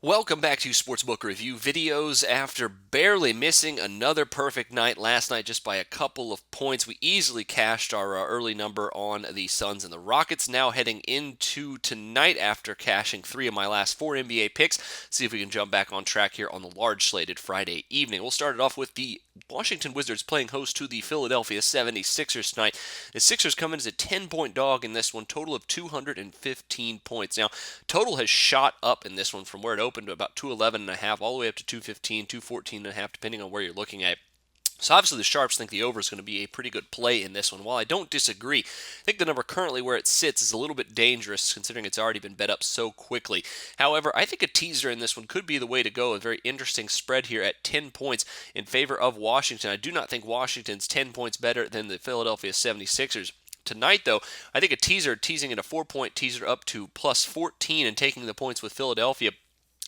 Welcome back to Sportsbook Review videos. After barely missing another perfect night last night just by a couple of points, we easily cashed our early number on the Suns and the Rockets. Now heading into tonight after cashing 3 of my last 4 NBA picks. See if we can jump back on track here on the large slated Friday evening. We'll start it off with the Washington Wizards playing host to the Philadelphia 76ers tonight. The Sixers come in as a 10-point dog in this one, total of 215 points. Now, total has shot up in this one from where it opened to about 211.5 all the way up to 215, 214.5, depending on where you're looking at. So obviously the Sharps think the over is going to be a pretty good play in this one. While I don't disagree, I think the number currently where it sits is a little bit dangerous considering it's already been bet up so quickly. However, I think a teaser in this one could be the way to go. A very interesting spread here at 10 points in favor of Washington. I do not think Washington's 10 points better than the Philadelphia 76ers. Tonight, though, I think a teasing it a 4-point teaser up to plus 14 and taking the points with Philadelphia.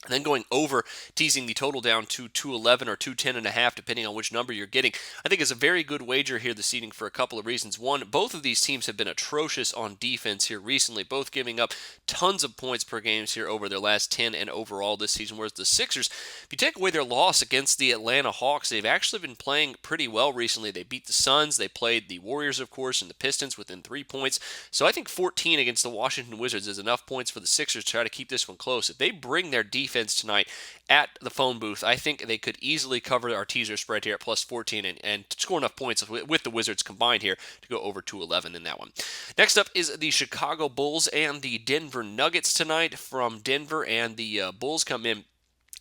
And then going over, teasing the total down to 211 or 210.5, depending on which number you're getting, I think is a very good wager here this evening for a couple of reasons. One, both of these teams have been atrocious on defense here recently, both giving up tons of points per game here over their last 10 and overall this season. Whereas the Sixers, if you take away their loss against the Atlanta Hawks, they've actually been playing pretty well recently. They beat the Suns, they played the Warriors, of course, and the Pistons within 3 points. So I think 14 against the Washington Wizards is enough points for the Sixers to try to keep this one close. If they bring their defense tonight at the phone booth, I think they could easily cover our teaser spread here at plus 14 and score enough points with the Wizards combined here to go over 211 in that one. Next up is the Chicago Bulls and the Denver Nuggets tonight from Denver, and the Bulls come in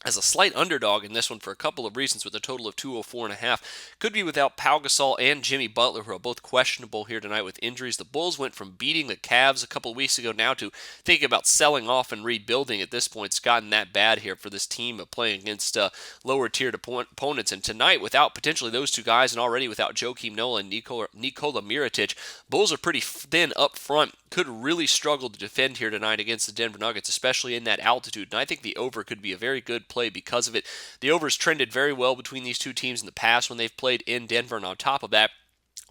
as a slight underdog in this one for a couple of reasons with a total of 204.5. Could be without Pau Gasol and Jimmy Butler, who are both questionable here tonight with injuries. The Bulls went from beating the Cavs a couple of weeks ago now to thinking about selling off and rebuilding at this point. It's gotten that bad here for this team of playing against lower-tiered opponents. And tonight, without potentially those two guys and already without Joakim Noah and Nikola Mirotic, Bulls are pretty thin up front. Could really struggle to defend here tonight against the Denver Nuggets, especially in that altitude. And I think the over could be a very good play because of it. The over has trended very well between these two teams in the past when they've played in Denver, and on top of that,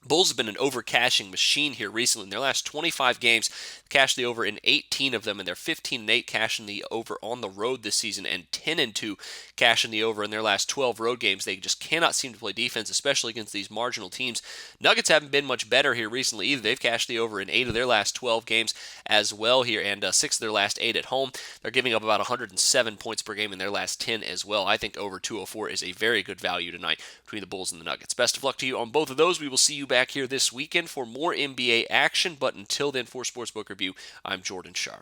Bulls have been an over-cashing machine here recently. In their last 25 games, cashed the over in 18 of them, and they're 15-8 cashing the over on the road this season, and 10-2 cashing the over in their last 12 road games. They just cannot seem to play defense, especially against these marginal teams. Nuggets haven't been much better here recently either. They've cashed the over in 8 of their last 12 games as well here, and 6 of their last 8 at home. They're giving up about 107 points per game in their last 10 as well. I think over 204 is a very good value tonight between the Bulls and the Nuggets. Best of luck to you on both of those. We will see you back here this weekend for more NBA action. But until then, for Sportsbook Review, I'm Jordan Sharp.